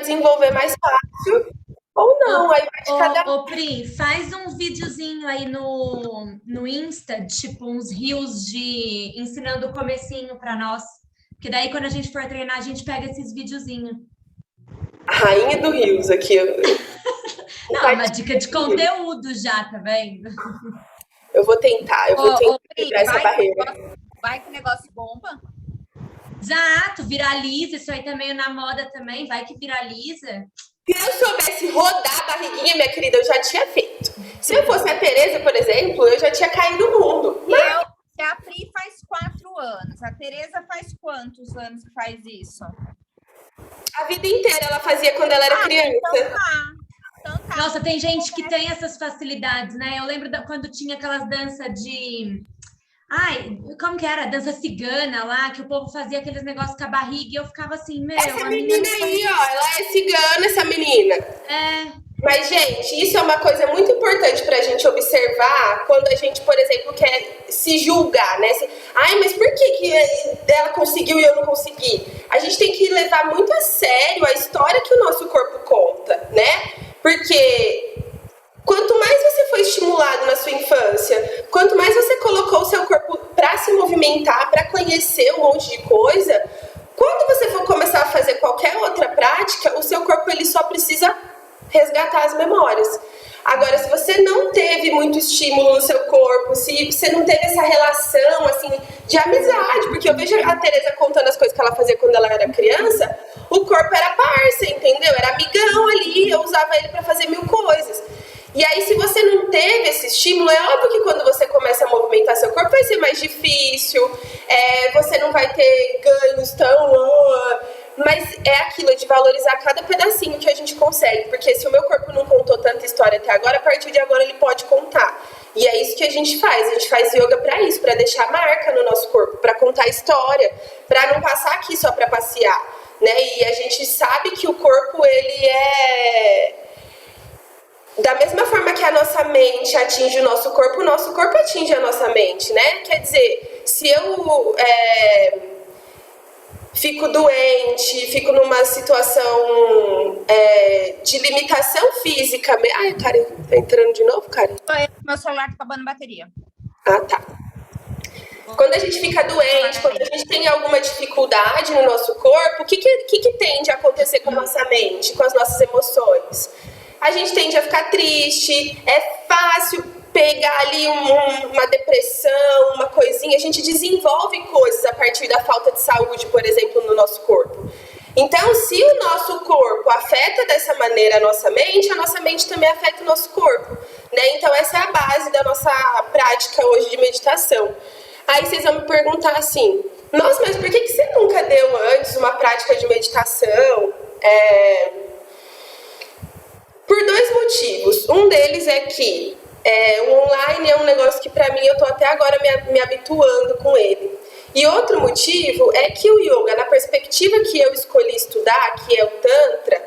desenvolver mais fácil ou não, aí vai de cada um. Ô, Pri, faz um videozinho aí no Insta, tipo uns reels de ensinando o comecinho para nós. Que daí, quando a gente for treinar, a gente pega esses videozinhos. A rainha do Rios aqui. Não, uma dica de conteúdo já, tá vendo? Eu vou tentar, eu vou tentar Pri, quebrar essa barreira. vai que o negócio bomba. Exato, viraliza, isso aí também na moda também, vai que viraliza. Se eu soubesse rodar a barriguinha, minha querida, eu já tinha feito. Se eu fosse a Tereza, por exemplo, eu já tinha caído no mundo. A Pri faz 4 anos. A Tereza faz quantos anos que faz isso? A vida inteira ela fazia quando ela era criança. Então tá. Nossa, tem gente que tem essas facilidades, né? Eu lembro quando tinha aquelas danças de... Ai, como que era? Dança cigana lá, que o povo fazia aqueles negócios com a barriga e eu ficava assim, meu... Essa menina aí, ó, ela é cigana, essa menina. Mas, gente, isso é uma coisa muito importante pra gente observar quando a gente, por exemplo, quer se julgar, né? Ai, mas por que ela conseguiu e eu não consegui? A gente tem que levar muito a sério a história que o nosso corpo conta, né? Porque quanto mais você foi estimulado na sua infância, quanto mais você colocou o seu corpo pra se movimentar, pra conhecer um monte de coisa, quando você for começar a fazer qualquer outra prática, o seu corpo ele só precisa resgatar as memórias. Agora, se você não teve muito estímulo no seu corpo, se você não teve essa relação, assim, de amizade, porque eu vejo a Tereza contando as coisas que ela fazia quando ela era criança, o corpo era parça, entendeu? Era amigão ali, eu usava ele pra fazer mil coisas. E aí, se você não teve esse estímulo, é óbvio que quando você começa a movimentar seu corpo vai ser mais difícil, você não vai ter ganhos tão... Mas é aquilo de valorizar cada pedacinho que a gente consegue, porque se o meu corpo não contou tanta história até agora, a partir de agora ele pode contar. E é isso que a gente faz yoga para isso, para deixar marca no nosso corpo, para contar história, para não passar aqui só para passear, né? E a gente sabe que o corpo, ele é... Da mesma forma que a nossa mente atinge o nosso corpo atinge a nossa mente, né? Quer dizer, se eu... fico doente, fico numa situação de limitação física. Ai, Karen, tá entrando de novo, Karen? Meu celular tá acabando bateria. Ah, tá. Quando a gente fica doente, quando a gente tem alguma dificuldade no nosso corpo, o que tende a acontecer com a nossa mente, com as nossas emoções? A gente tende a ficar triste, é fácil pegar ali uma depressão, uma coisinha, a gente desenvolve coisas a partir da falta de saúde, por exemplo, no nosso corpo. Então, se o nosso corpo afeta dessa maneira a nossa mente também afeta o nosso corpo, né? Então, essa é a base da nossa prática hoje de meditação. Aí vocês vão me perguntar assim, nossa, mas por que você nunca deu antes uma prática de meditação? Por 2 motivos. Um deles é que o online é um negócio que pra mim eu tô até agora me habituando com ele. E outro motivo é que o yoga, na perspectiva que eu escolhi estudar, que é o Tantra,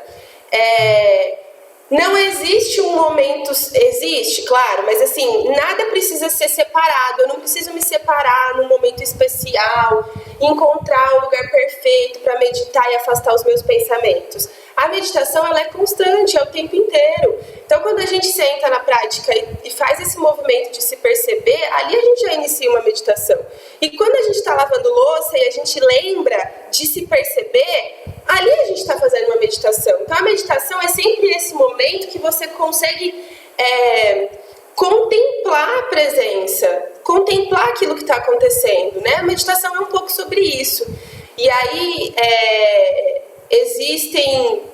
não existe um momento, existe, claro, mas assim, nada precisa ser separado, eu não preciso me separar num momento especial, encontrar o lugar perfeito para meditar e afastar os meus pensamentos. A meditação, ela é constante, é o tempo inteiro. Então, quando a gente senta na prática e faz esse movimento de se perceber, ali a gente já inicia uma meditação. E quando a gente está lavando louça e a gente lembra de se perceber, ali a gente está fazendo uma meditação. Então, a meditação é sempre esse momento que você consegue contemplar a presença, contemplar aquilo que está acontecendo, né? A meditação é um pouco sobre isso. E aí, existem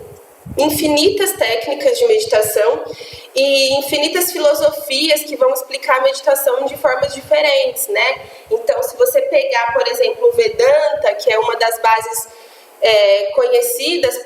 infinitas técnicas de meditação e infinitas filosofias que vão explicar a meditação de formas diferentes, né? Então, se você pegar, por exemplo, o Vedanta, que é uma das bases conhecidas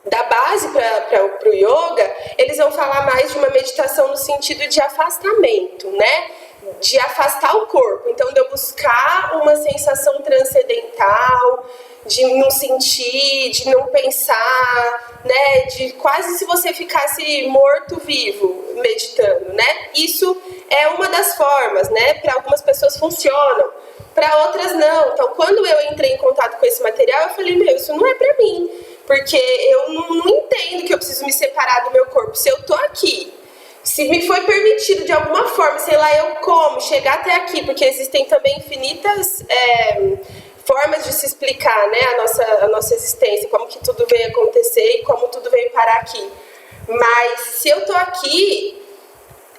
da base para o yoga, eles vão falar mais de uma meditação no sentido de afastamento, né? de afastar o corpo. Então, de eu buscar uma sensação transcendental, de não sentir, de não pensar, né? De quase se você ficasse morto-vivo meditando, né? Isso é uma das formas, né? Para algumas pessoas funcionam, para outras não. Então, quando eu entrei em contato com esse material, eu falei, meu, isso não é para mim, porque eu não entendo que eu preciso me separar do meu corpo. Se eu tô aqui, se me foi permitido de alguma forma, sei lá, eu como, chegar até aqui, porque existem também infinitas formas de se explicar, né, a nossa existência, como que tudo veio acontecer e como tudo veio parar aqui. Mas se eu tô aqui,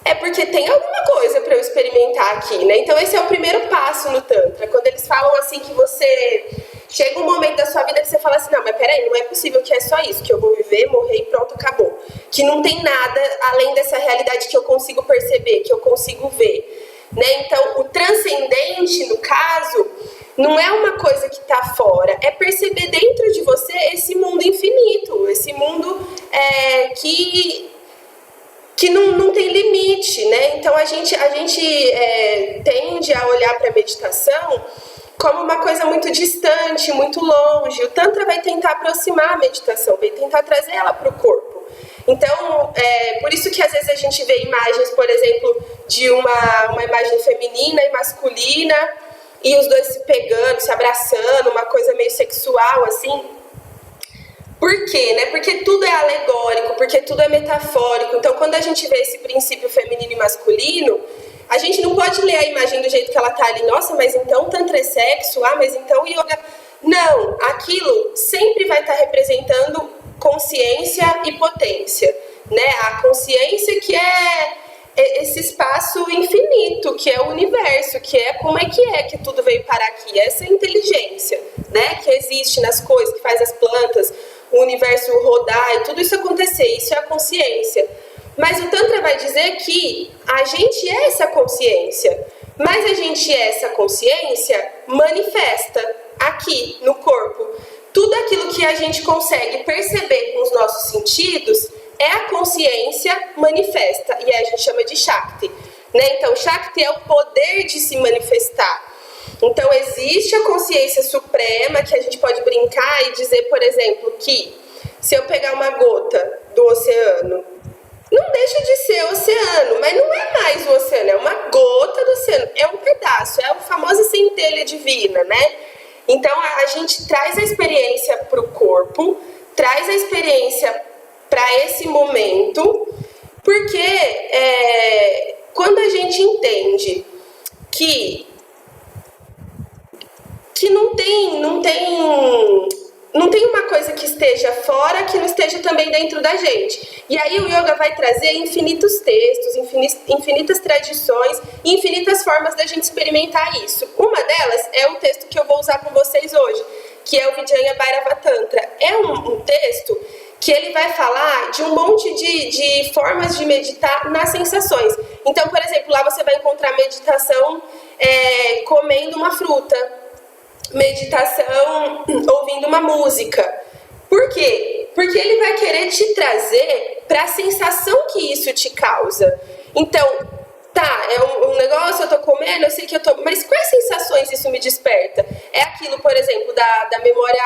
é porque tem alguma coisa para eu experimentar aqui, né? Então esse é o primeiro passo no Tantra, quando eles falam assim que você... Chega um momento da sua vida que você fala assim, não, mas peraí, não é possível que é só isso, que eu vou viver, morrer e pronto, acabou. Que não tem nada além dessa realidade que eu consigo perceber, que eu consigo ver, né? Então, o transcendente, no caso, não é uma coisa que está fora, é perceber dentro de você esse mundo infinito, esse mundo que não tem limite, né? Então, a gente tende a olhar para a meditação como uma coisa muito distante, muito longe. O Tantra vai tentar aproximar a meditação, vai tentar trazer ela para o corpo. Então, por isso que às vezes a gente vê imagens, por exemplo, de uma imagem feminina e masculina, e os dois se pegando, se abraçando, uma coisa meio sexual, assim. Por quê, né? Porque tudo é alegórico, porque tudo é metafórico. Então, quando a gente vê esse princípio feminino e masculino, a gente não pode ler a imagem do jeito que ela tá ali. Nossa, mas então Tantra é sexo? Mas então Yoga... Não, aquilo sempre vai estar representando consciência e potência, né? A consciência que é esse espaço infinito, que é o universo, que é como é que tudo veio parar aqui. Essa inteligência, né? Que existe nas coisas, que faz as plantas, o universo rodar e tudo isso acontecer. Isso é a consciência. Mas o Tantra vai dizer que a gente é essa consciência, mas a gente é essa consciência manifesta aqui no corpo. Tudo aquilo que a gente consegue perceber com os nossos sentidos é a consciência manifesta, e aí a gente chama de Shakti, né? Então, Shakti é o poder de se manifestar. Então, existe a consciência suprema, que a gente pode brincar e dizer, por exemplo, que se eu pegar uma gota do oceano, não deixa de ser oceano, mas não é mais o oceano, é uma gota do oceano, é um pedaço, é a famosa centelha divina, né? Então, a gente traz a experiência para o corpo, traz a experiência para esse momento, porque quando a gente entende que não tem uma coisa que esteja fora que não esteja também dentro da gente. E aí o yoga vai trazer infinitos textos, infinitas tradições, infinitas formas da gente experimentar isso. Uma delas é o texto que eu vou usar com vocês hoje, que é o Vijnana Bhairava Tantra. É um texto que ele vai falar de um monte de formas de meditar nas sensações. Então, por exemplo, lá você vai encontrar meditação comendo uma fruta, meditação ouvindo uma música. Por quê? Porque ele vai querer te trazer para a sensação que isso te causa. Então, tá, é um negócio, eu tô comendo, eu sei que eu tô... Mas quais sensações isso me desperta? É aquilo, por exemplo, da memória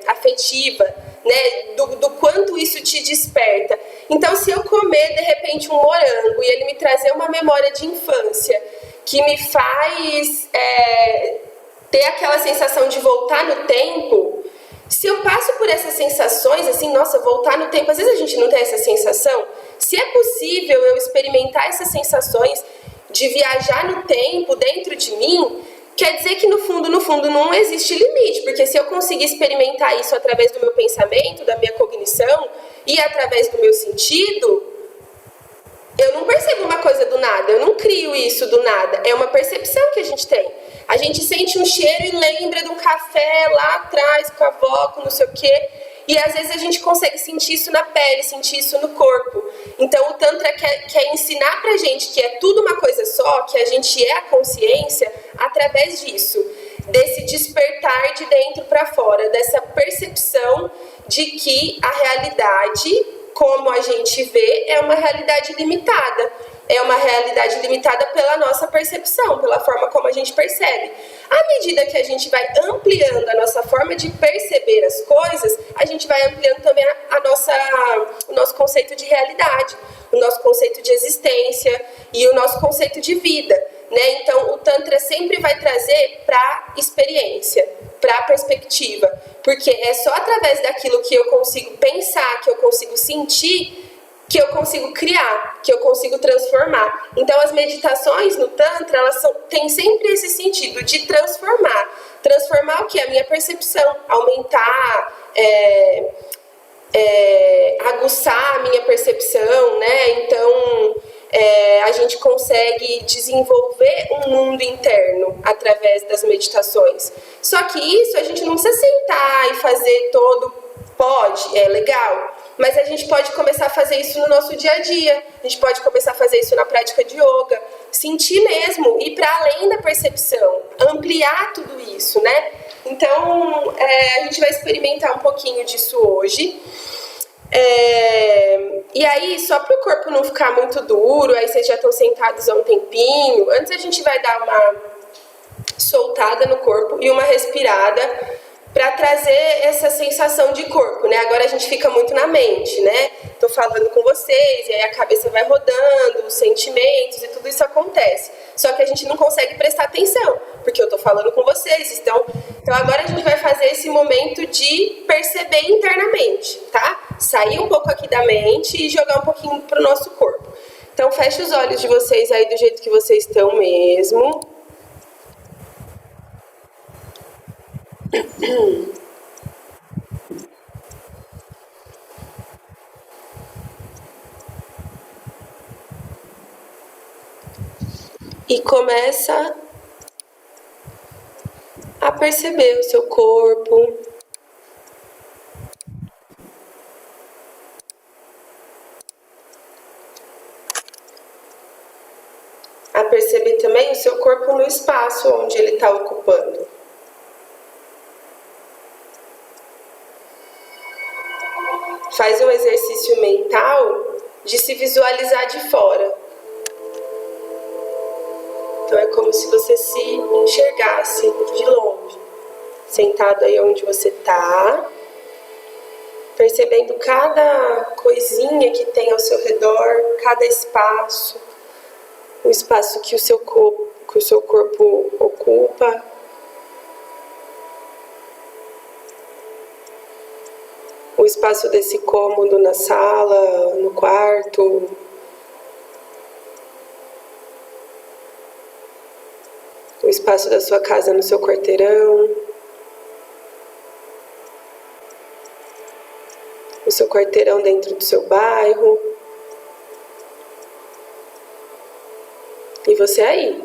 afetiva, né? Do quanto isso te desperta. Então, se eu comer, de repente, um morango e ele me trazer uma memória de infância que me faz ter aquela sensação de voltar no tempo, se eu passo por essas sensações, assim, nossa, voltar no tempo, às vezes a gente não tem essa sensação. Se é possível eu experimentar essas sensações de viajar no tempo dentro de mim, quer dizer que no fundo não existe limite, porque se eu conseguir experimentar isso através do meu pensamento, da minha cognição e através do meu sentido, eu não percebo uma coisa do nada, eu não crio isso do nada, é uma percepção que a gente tem. A gente sente um cheiro e lembra de um café lá atrás com a avó, com não sei o quê. E às vezes a gente consegue sentir isso na pele, sentir isso no corpo. Então o Tantra quer ensinar pra gente que é tudo uma coisa só, que a gente é a consciência através disso. Desse despertar de dentro para fora, dessa percepção de que a realidade como a gente vê, é uma realidade limitada. É uma realidade limitada pela nossa percepção, pela forma como a gente percebe. À medida que a gente vai ampliando a nossa forma de perceber as coisas, a gente vai ampliando também o nosso conceito de realidade, o nosso conceito de existência e o nosso conceito de vida, né? Então, o Tantra sempre vai trazer para a experiência, para a perspectiva, porque é só através daquilo que eu consigo pensar, que eu consigo sentir, que eu consigo criar, que eu consigo transformar. Então, as meditações no Tantra, elas têm sempre esse sentido de transformar. Transformar o que? A minha percepção, aumentar, aguçar a minha percepção, né? Então, a gente consegue desenvolver um mundo interno através das meditações. Só que isso a gente não precisa sentar e fazer todo... Pode, é legal, mas a gente pode começar a fazer isso no nosso dia a dia, a gente pode começar a fazer isso na prática de yoga, sentir mesmo, ir para além da percepção, ampliar tudo isso, né? Então, a gente vai experimentar um pouquinho disso hoje. E aí, só para o corpo não ficar muito duro, aí vocês já estão sentados há um tempinho, antes a gente vai dar uma soltada no corpo e uma respirada para trazer essa sensação de corpo, né? Agora a gente fica muito na mente, né? Tô falando com vocês, e aí a cabeça vai rodando, os sentimentos e tudo isso acontece. Só que a gente não consegue prestar atenção, porque eu tô falando com vocês. Então agora a gente vai fazer esse momento de perceber internamente, tá? Sair um pouco aqui da mente e jogar um pouquinho pro nosso corpo. Então fecha os olhos de vocês aí do jeito que vocês estão mesmo. E começa a perceber o seu corpo. A perceber também o seu corpo no espaço onde ele está ocupando. Faz um exercício mental de se visualizar de fora. Então é como se você se enxergasse de longe, sentado aí onde você está, percebendo cada coisinha que tem ao seu redor, cada espaço, o espaço que o seu corpo ocupa. O espaço desse cômodo na sala, no quarto. O espaço da sua casa no seu quarteirão. O seu quarteirão dentro do seu bairro. E você aí.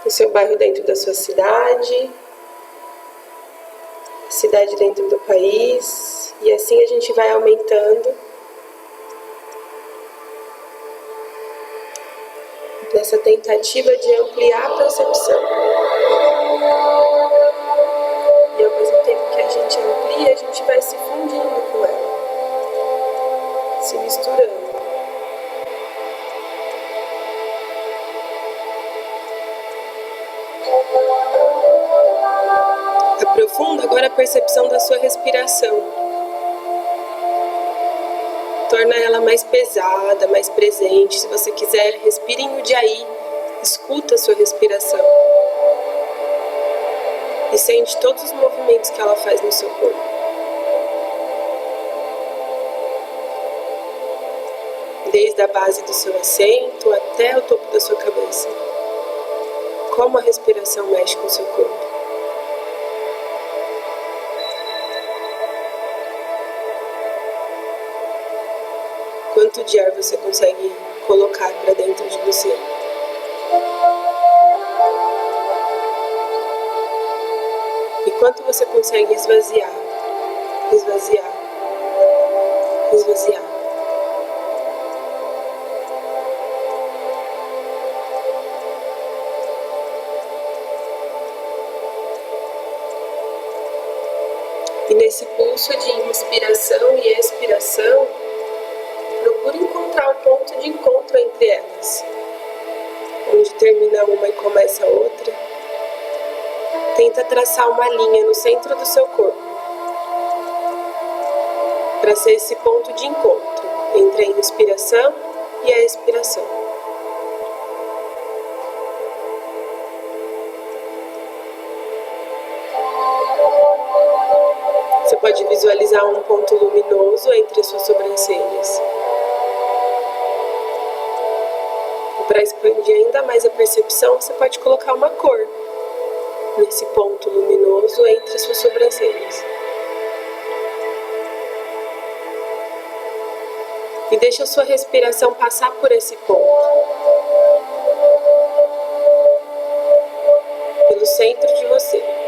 O seu bairro dentro da sua cidade. Cidade dentro do país, e assim a gente vai aumentando nessa tentativa de ampliar a percepção. E ao mesmo tempo que a gente amplia, a gente vai se fundindo com ela, se misturando. Aprofunda agora a percepção da sua respiração. Torna ela mais pesada, mais presente. Se você quiser, respire em Ujjayi. Escuta a sua respiração. E sente todos os movimentos que ela faz no seu corpo. Desde a base do seu assento até o topo da sua cabeça. Como a respiração mexe com o seu corpo. Quanto de ar você consegue colocar para dentro de você? E quanto você consegue esvaziar, esvaziar, esvaziar? E nesse pulso de inspiração e expiração, procure encontrar o ponto de encontro entre elas. Onde termina uma e começa a outra. Tenta traçar uma linha no centro do seu corpo, para ser esse ponto de encontro entre a inspiração e a expiração. Você pode visualizar um ponto luminoso entre as suas sobrancelhas. E para expandir ainda mais a percepção, você pode colocar uma cor nesse ponto luminoso entre as suas sobrancelhas. E deixa a sua respiração passar por esse ponto, pelo centro de você.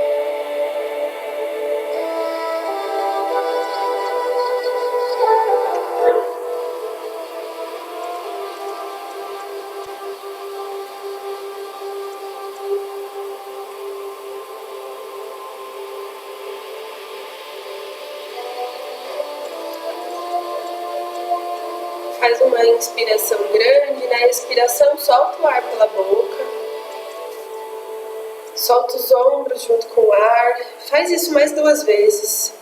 Faz uma inspiração grande, na expiração solta o ar pela boca, solta os ombros junto com o ar, faz isso mais 2 vezes.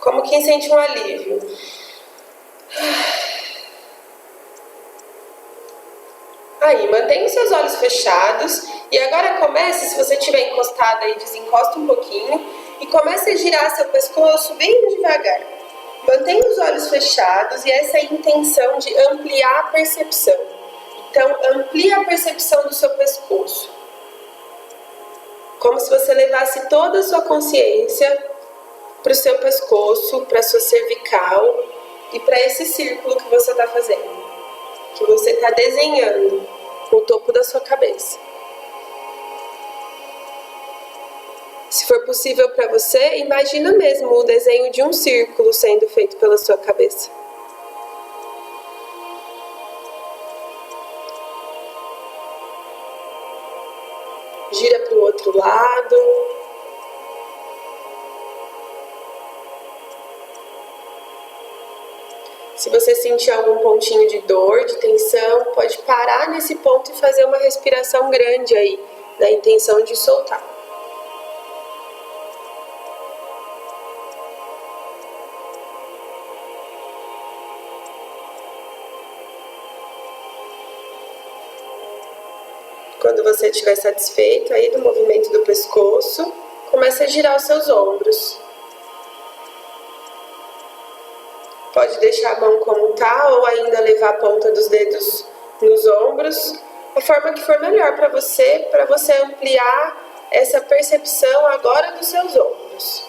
Como quem sente um alívio. Aí, mantenha os seus olhos fechados e agora comece, se você estiver encostado aí, desencosta um pouquinho. E comece a girar seu pescoço bem devagar. Mantenha os olhos fechados e essa é a intenção de ampliar a percepção. Então, amplie a percepção do seu pescoço. Como se você levasse toda a sua consciência para o seu pescoço, para a sua cervical e para esse círculo que você está fazendo. Que você está desenhando no topo da sua cabeça. Se for possível para você, imagina mesmo o desenho de um círculo sendo feito pela sua cabeça. Gira para o outro lado. Se você sentir algum pontinho de dor, de tensão, pode parar nesse ponto e fazer uma respiração grande aí, na intenção de soltar. Quando você estiver satisfeito aí do movimento do pescoço, comece a girar os seus ombros. Pode deixar a mão como tá ou ainda levar a ponta dos dedos nos ombros, a forma que for melhor para você ampliar essa percepção agora dos seus ombros.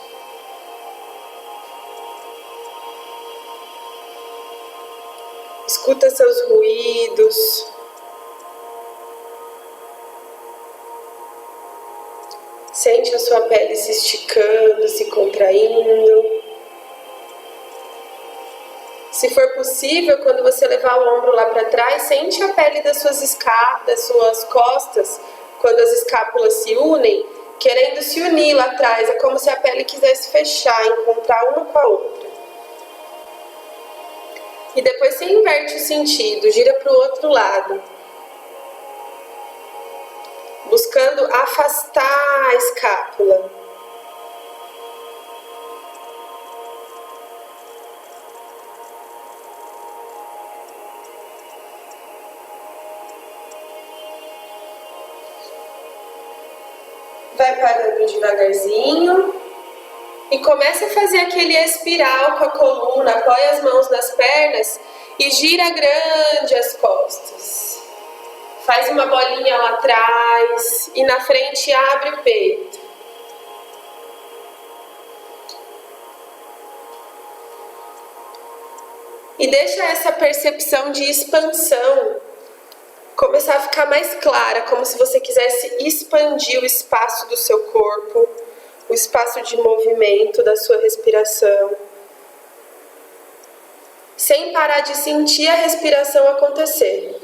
Escuta seus ruídos. Sente a sua pele se esticando, se contraindo. Se for possível, quando você levar o ombro lá para trás, sente a pele das suas costas, quando as escápulas se unem, querendo se unir lá atrás. É como se a pele quisesse fechar, encontrar uma com a outra. E depois você inverte o sentido, gira para o outro lado. Buscando afastar a escápula. Vai parando devagarzinho e começa a fazer aquele espiral com a coluna, apoia as mãos nas pernas e gira grande as costas. Faz uma bolinha lá atrás e na frente abre o peito. E deixa essa percepção de expansão começar a ficar mais clara, como se você quisesse expandir o espaço do seu corpo, o espaço de movimento da sua respiração, sem parar de sentir a respiração acontecer.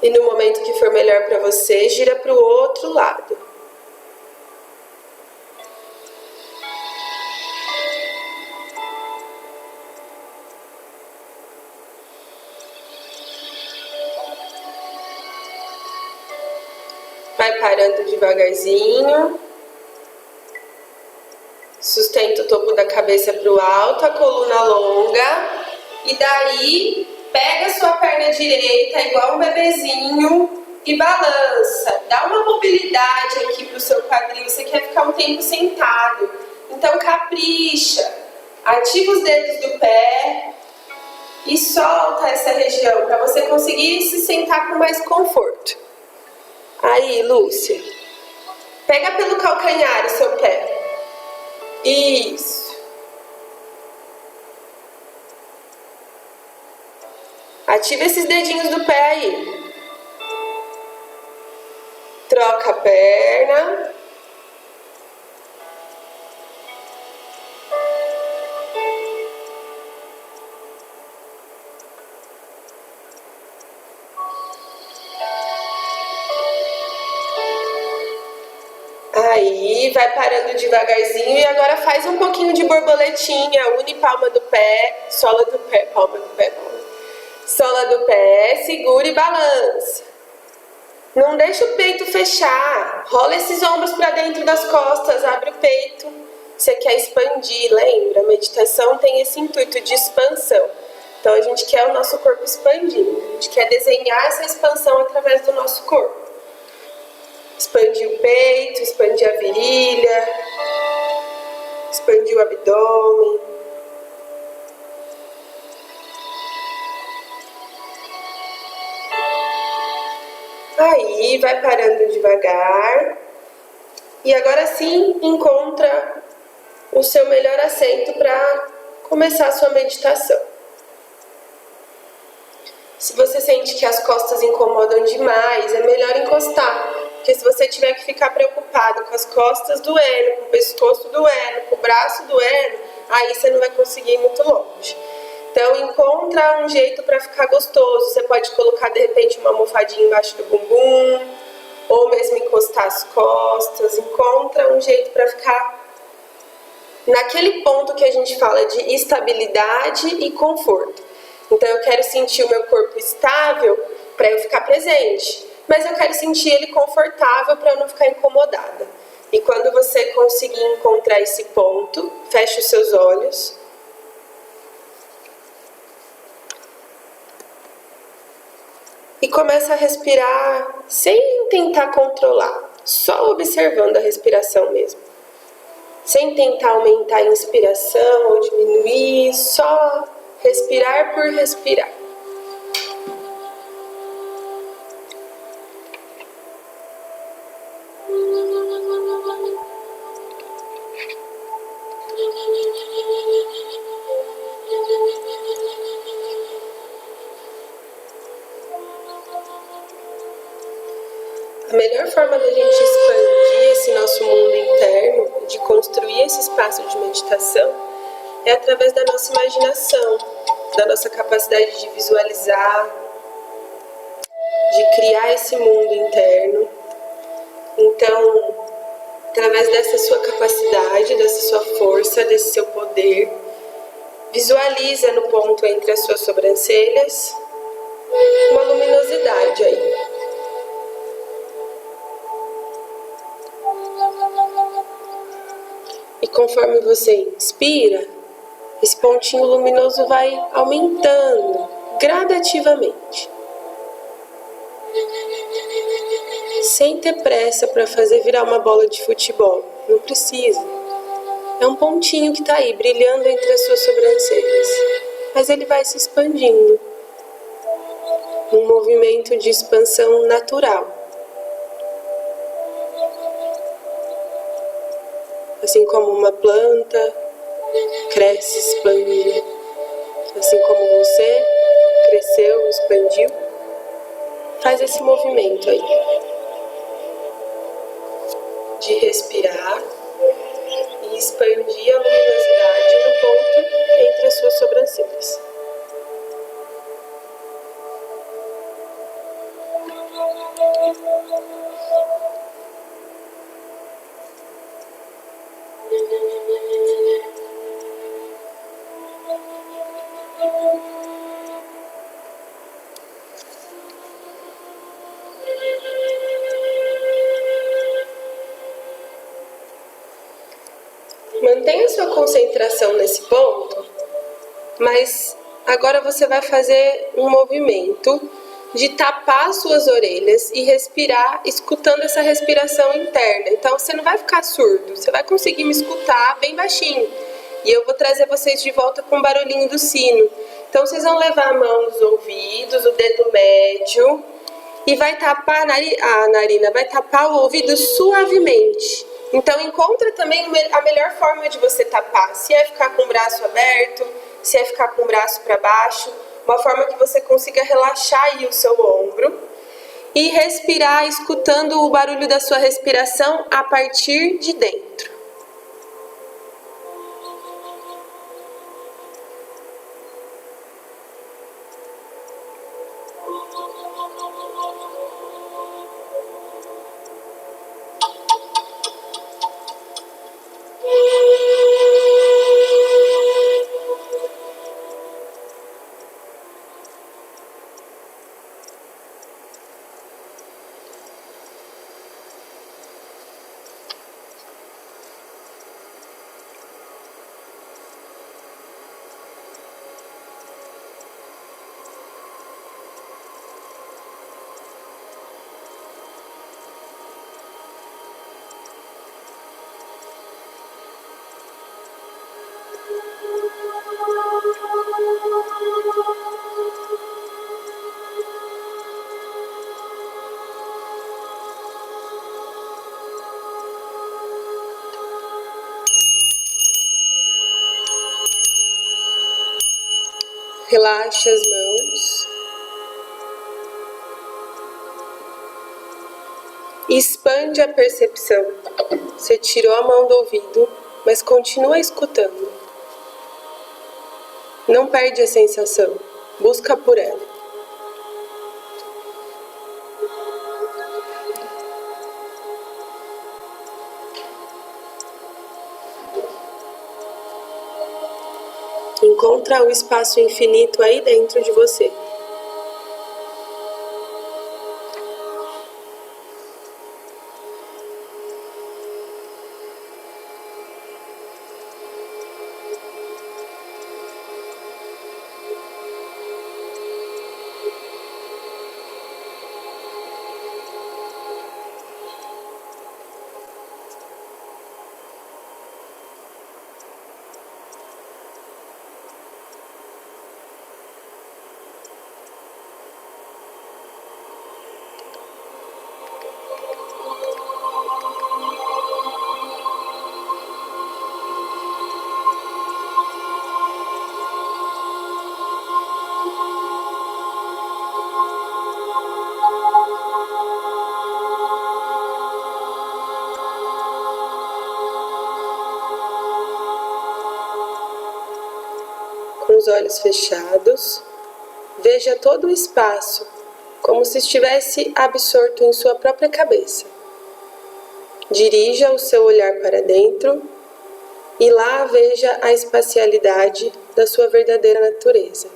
E no momento que for melhor para você, gira para o outro lado. Vai parando devagarzinho. Sustenta o topo da cabeça para o alto, a coluna longa. E daí, pega a sua perna direita, igual um bebezinho, e balança. Dá uma mobilidade aqui para o seu quadril. Você quer ficar um tempo sentado. Então, capricha. Ativa os dedos do pé e solta essa região para você conseguir se sentar com mais conforto. Aí, Lúcia, pega pelo calcanhar o seu pé. Isso. Ativa esses dedinhos do pé aí. Troca a perna. Aí, vai parando devagarzinho e agora faz um pouquinho de borboletinha. Une palma do pé, sola do pé, palma do pé, palma. Sola do pé, segura e balança. Não deixa o peito fechar. Rola esses ombros para dentro das costas, abre o peito. Você quer expandir, lembra? A meditação tem esse intuito de expansão. Então a gente quer o nosso corpo expandindo. A gente quer desenhar essa expansão através do nosso corpo. Expandir o peito, expandir a virilha, expandir o abdômen. Aí, vai parando devagar. E agora sim, encontra o seu melhor assento para começar a sua meditação. Se você sente que as costas incomodam demais, é melhor encostar. Porque se você tiver que ficar preocupado com as costas doendo, com o pescoço doendo, com o braço doendo, aí você não vai conseguir ir muito longe. Então, encontra um jeito para ficar gostoso. Você pode colocar, de repente, uma almofadinha embaixo do bumbum, ou mesmo encostar as costas. Encontra um jeito para ficar naquele ponto que a gente fala de estabilidade e conforto. Então, eu quero sentir o meu corpo estável para eu ficar presente. Mas eu quero sentir ele confortável para eu não ficar incomodada. E quando você conseguir encontrar esse ponto, feche os seus olhos. E começa a respirar sem tentar controlar, só observando a respiração mesmo. Sem tentar aumentar a inspiração ou diminuir, só respirar por respirar. A melhor forma da gente expandir esse nosso mundo interno, de construir esse espaço de meditação, é através da nossa imaginação, da nossa capacidade de visualizar, de criar esse mundo interno. Então, através dessa sua capacidade, dessa sua força, desse seu poder, visualiza no ponto entre as suas sobrancelhas uma luminosidade aí. E conforme você inspira, esse pontinho luminoso vai aumentando gradativamente. Sem ter pressa para fazer virar uma bola de futebol. Não precisa. É um pontinho que está aí, brilhando entre as suas sobrancelhas. Mas ele vai se expandindo. Um movimento de expansão natural. Assim como uma planta cresce, expande. Assim como você cresceu, expandiu. Faz esse movimento aí. De respirar e expandir a luminosidade no ponto entre as suas sobrancelhas. Mantenha sua concentração nesse ponto, mas agora você vai fazer um movimento de tapar suas orelhas e respirar, escutando essa respiração interna. Então você não vai ficar surdo, você vai conseguir me escutar bem baixinho. E eu vou trazer vocês de volta com o barulhinho do sino. Então vocês vão levar a mão nos ouvidos, o dedo médio, e vai tapar a narina, vai tapar o ouvido suavemente. Então encontra também a melhor forma de você tapar. Se é ficar com o braço aberto, se é ficar com o braço para baixo, uma forma que você consiga relaxar aí o seu ombro e respirar escutando o barulho da sua respiração a partir de dentro. Relaxe as mãos. Expande a percepção. Você tirou a mão do ouvido, mas continua escutando. Não perde a sensação. Busca por ela. Encontra o espaço infinito aí dentro de você. Com os olhos fechados, veja todo o espaço, como se estivesse absorto em sua própria cabeça. Dirija o seu olhar para dentro e lá veja a espacialidade da sua verdadeira natureza.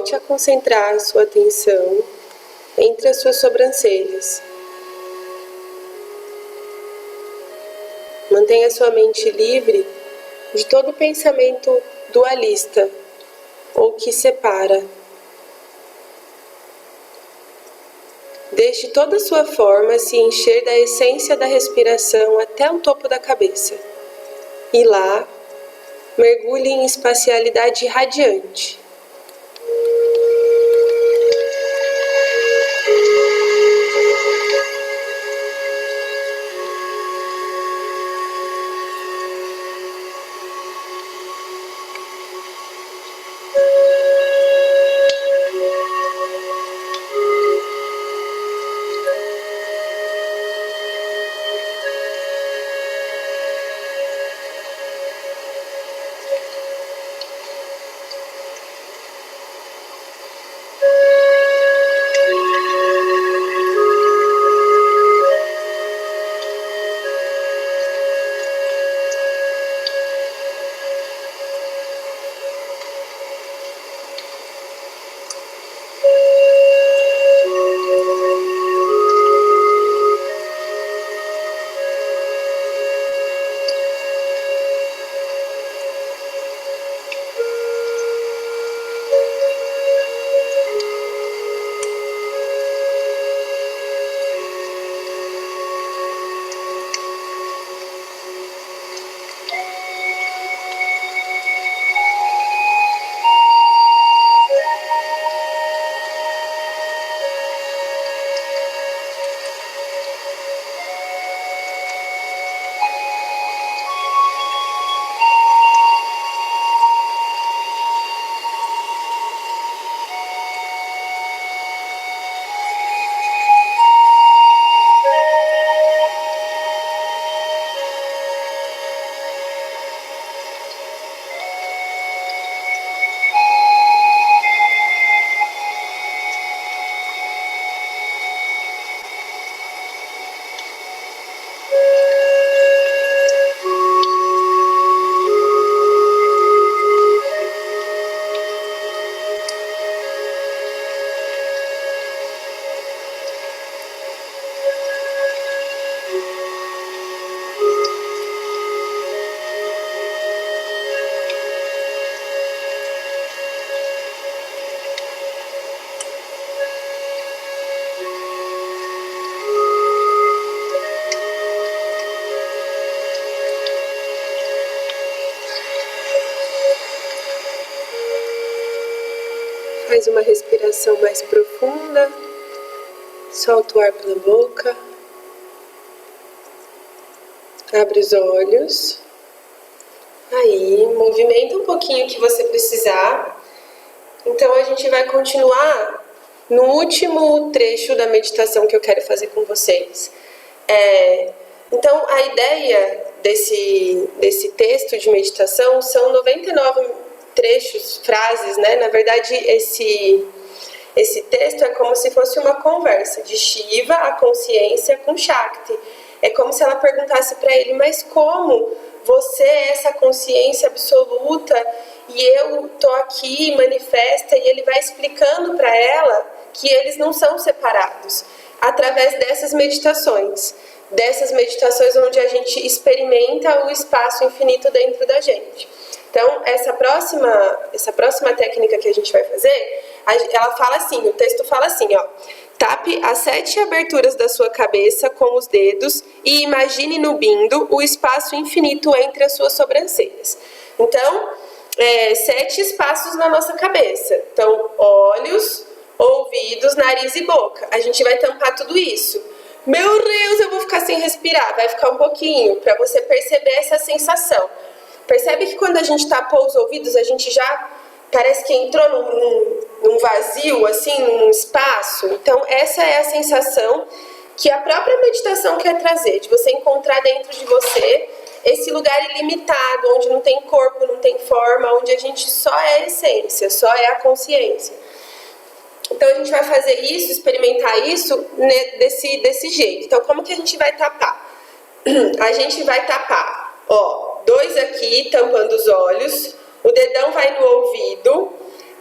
volte a concentrar a sua atenção entre as suas sobrancelhas. Mantenha sua mente livre de todo pensamento dualista ou que separa. Deixe toda a sua forma se encher da essência da respiração até o topo da cabeça. E lá, mergulhe em espacialidade radiante. Faz uma respiração mais profunda, solta o ar pela boca, abre os olhos, aí movimenta um pouquinho o que você precisar. Então a gente vai continuar no último trecho da meditação que eu quero fazer com vocês. Então a ideia desse texto de meditação são 99 trechos, frases, né? Na verdade, esse texto é como se fosse uma conversa de Shiva, a consciência, com Shakti. É como se ela perguntasse para ele, mas como você é essa consciência absoluta e eu tô aqui, manifesta, e ele vai explicando para ela que eles não são separados, através dessas meditações onde a gente experimenta o espaço infinito dentro da gente. Então, essa próxima técnica que a gente vai fazer, ela fala assim, o texto fala assim, ó: tape as 7 aberturas da sua cabeça com os dedos e imagine no bindo o espaço infinito entre as suas sobrancelhas. Então, 7 espaços na nossa cabeça. Então, olhos, ouvidos, nariz e boca. A gente vai tampar tudo isso. Meu Deus, eu vou ficar sem respirar. Vai ficar um pouquinho, para você perceber essa sensação. Percebe que quando a gente tapou os ouvidos, a gente já parece que entrou num vazio, assim, num espaço. Então, essa é a sensação que a própria meditação quer trazer, de você encontrar dentro de você esse lugar ilimitado, onde não tem corpo, não tem forma, onde a gente só é essência, só é a consciência. Então, a gente vai fazer isso, experimentar isso desse jeito. Então, como que a gente vai tapar? A gente vai tapar, ó, 2 aqui, tampando os olhos, o dedão vai no ouvido,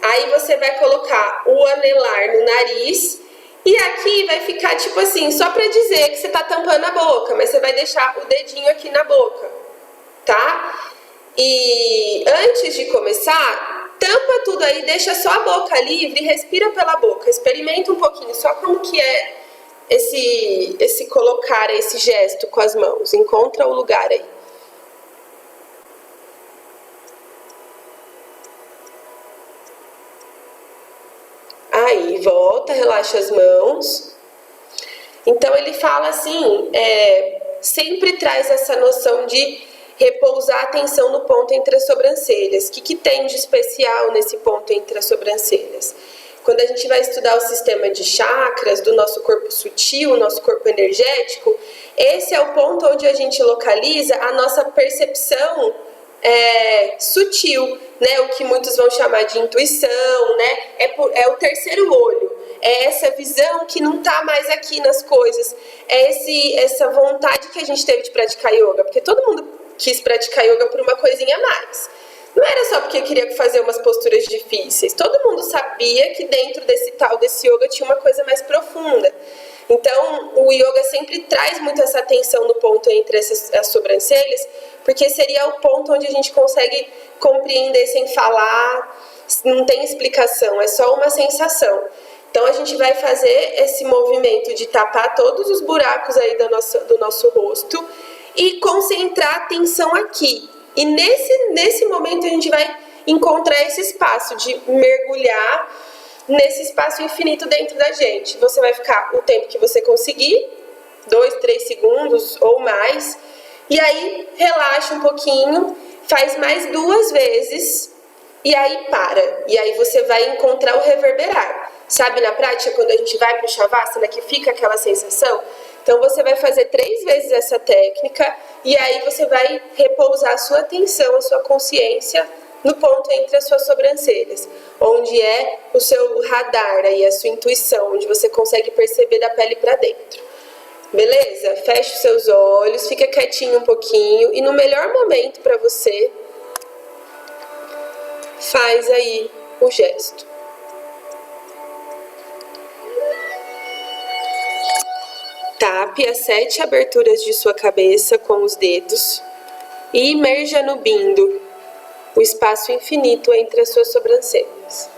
Aí você vai colocar o anelar no nariz e aqui vai ficar tipo assim, só pra dizer que você tá tampando a boca, mas você vai deixar o dedinho aqui na boca, tá? E antes de começar, tampa tudo aí, deixa só a boca livre e respira pela boca. Experimenta um pouquinho só como que é esse colocar, esse gesto com as mãos. Encontra o lugar aí. Aí, volta, relaxa as mãos. Então, ele fala assim, sempre traz essa noção de repousar a atenção no ponto entre as sobrancelhas. O que tem de especial nesse ponto entre as sobrancelhas? Quando a gente vai estudar o sistema de chakras do nosso corpo sutil, nosso corpo energético, esse é o ponto onde a gente localiza a nossa percepção sutil, né? O que muitos vão chamar de intuição, né? É o terceiro olho, é essa visão que não está mais aqui nas coisas, essa vontade que a gente teve de praticar yoga, porque todo mundo quis praticar yoga por uma coisinha a mais. Não era só porque queria fazer umas posturas difíceis. Todo mundo sabia que dentro desse yoga tinha uma coisa mais profunda. Então, o yoga sempre traz muito essa atenção no ponto entre as sobrancelhas, porque seria o ponto onde a gente consegue compreender sem falar, não tem explicação, é só uma sensação. Então, a gente vai fazer esse movimento de tapar todos os buracos aí do nosso rosto e concentrar a atenção aqui. E nesse momento a gente vai encontrar esse espaço de mergulhar nesse espaço infinito dentro da gente. Você vai ficar o tempo que você conseguir, 2, 3 segundos ou mais, e aí relaxa um pouquinho, faz mais 2 vezes e aí para. E aí você vai encontrar o reverberar. Sabe, na prática, quando a gente vai para o Shavasana, que fica aquela sensação? Então, você vai fazer 3 vezes essa técnica e aí você vai repousar a sua atenção, a sua consciência no ponto entre as suas sobrancelhas, onde é o seu radar e a sua intuição, onde você consegue perceber da pele para dentro. Beleza? Feche os seus olhos, fica quietinho um pouquinho e no melhor momento para você, faz aí o gesto. Tape as 7 aberturas de sua cabeça com os dedos e imerja no bindo, o espaço infinito entre as suas sobrancelhas.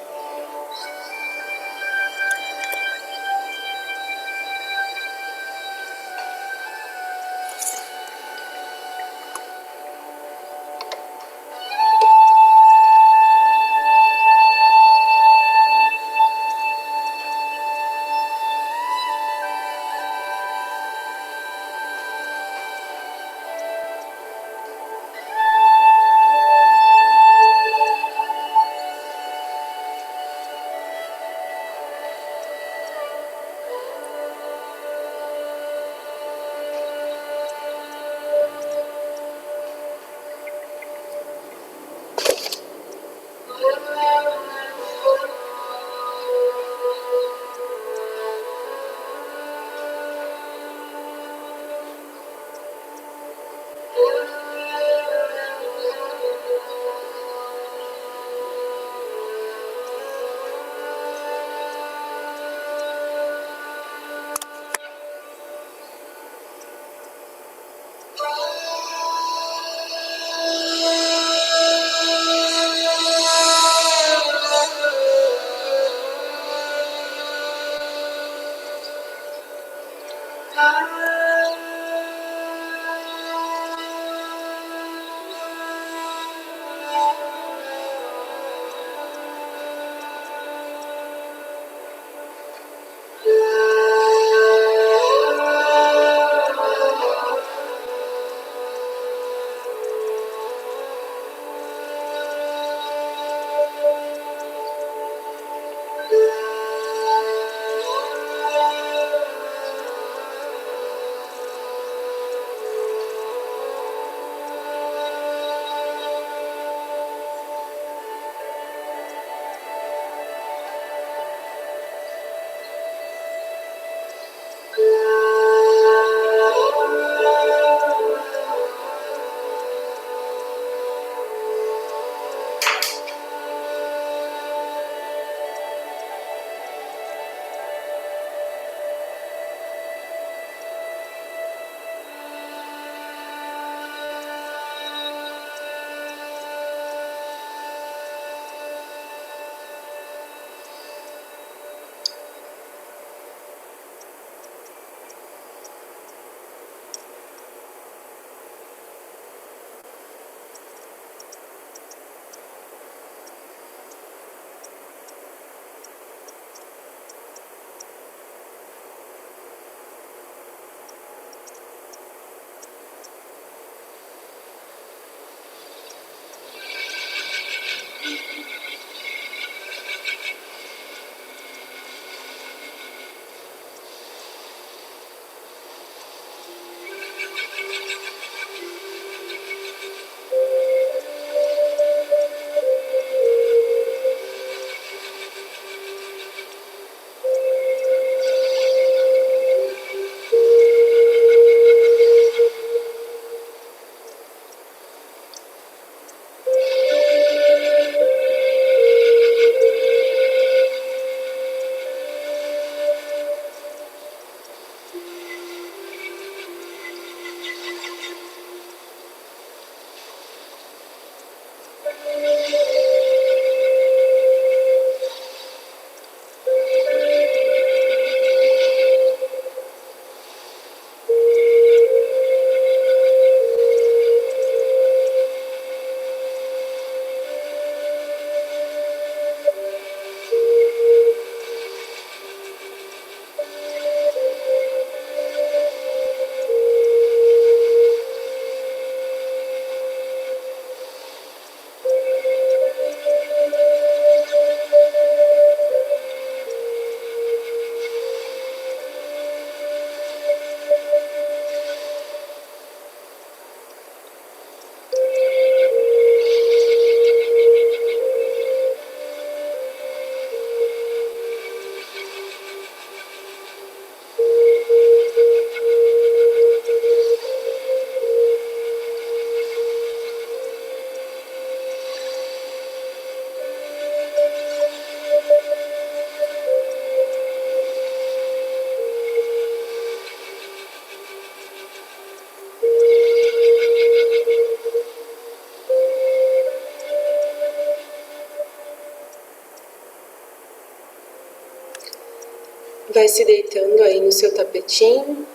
Vai se deitando aí no seu tapetinho.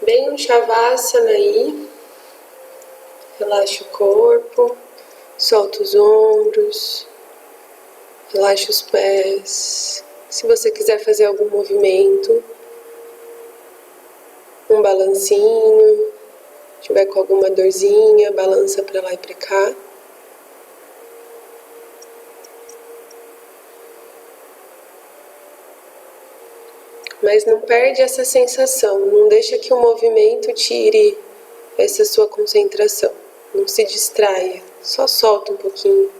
Bem um Shavasana aí. Relaxa o corpo, solta os ombros, relaxa os pés. Se você quiser fazer algum movimento, um balancinho, tiver com alguma dorzinha, balança para lá e para cá. Mas não perde essa sensação, não deixa que o movimento tire essa sua concentração. Não se distraia, só solta um pouquinho.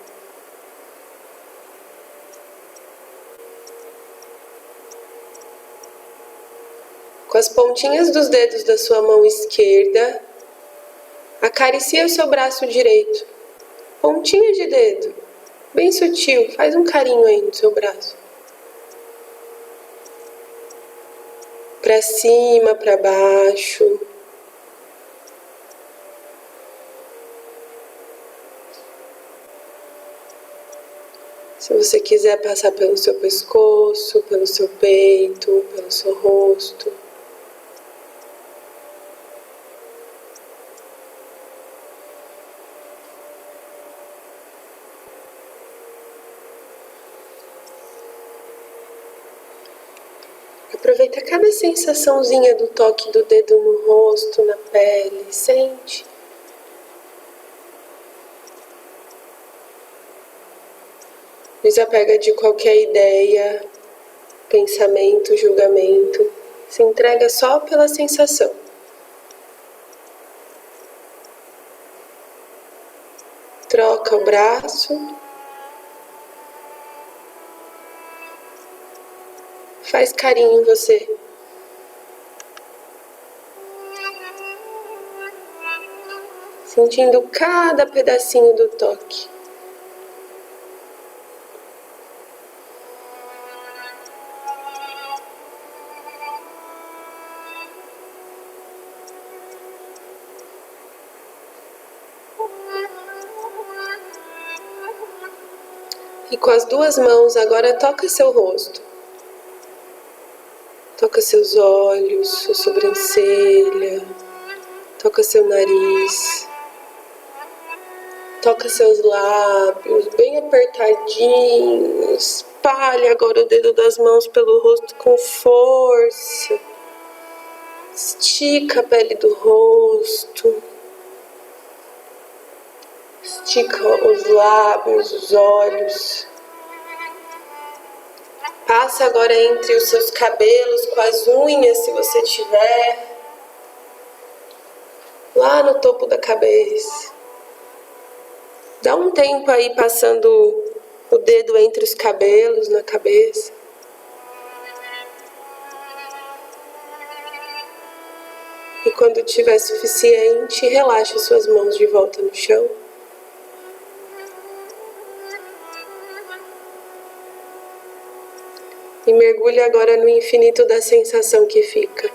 Com as pontinhas dos dedos da sua mão esquerda, acaricia o seu braço direito. Pontinha de dedo, bem sutil, faz um carinho aí no seu braço. Para cima, para baixo. Se você quiser passar pelo seu pescoço, pelo seu peito, pelo seu rosto. Aproveita cada sensaçãozinha do toque do dedo no rosto, na pele, sente. Desapega de qualquer ideia, pensamento, julgamento. Se entrega só pela sensação. Troca o braço. Faz carinho em você. Sentindo cada pedacinho do toque. E com as duas mãos agora toca seu rosto. Toca seus olhos, sua sobrancelha, toca seu nariz, toca seus lábios bem apertadinhos. Espalha agora o dedo das mãos pelo rosto com força. Estica a pele do rosto. Estica os lábios, os olhos. Passa agora entre os seus cabelos com as unhas, se você tiver. Lá no topo da cabeça. Dá um tempo aí passando o dedo entre os cabelos na cabeça. E quando tiver suficiente, relaxa suas mãos de volta no chão. E mergulhe agora no infinito da sensação que fica.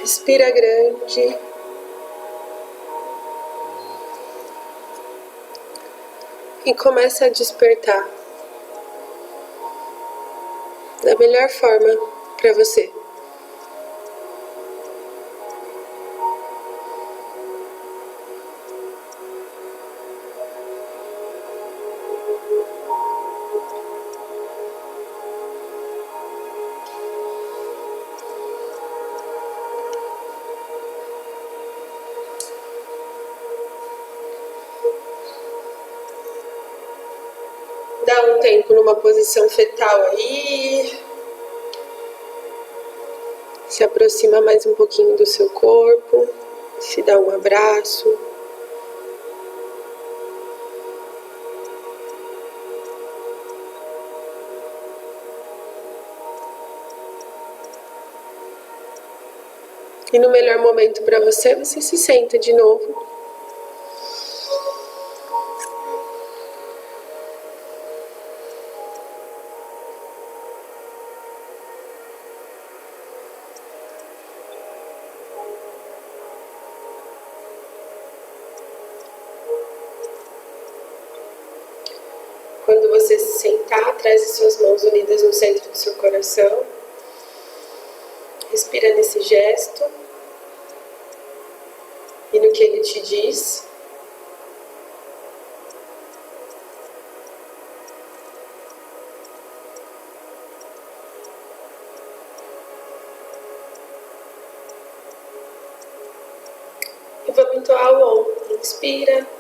Respira grande. E começa a despertar da melhor forma para você. Dá um tempo numa posição fetal aí. Se aproxima mais um pouquinho do seu corpo. Se dá um abraço. E no melhor momento para você, você se senta de novo. Quando você se sentar, traz as suas mãos unidas no centro do seu coração. Respira nesse gesto e no que ele te diz. E vamos entoar o Om. Inspira.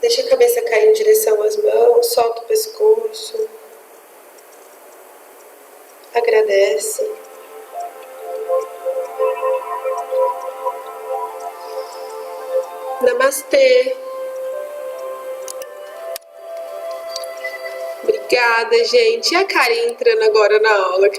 Deixa a cabeça cair em direção às mãos, solta o pescoço. Agradece. Namastê. Obrigada, gente. E a Karen entrando agora na aula.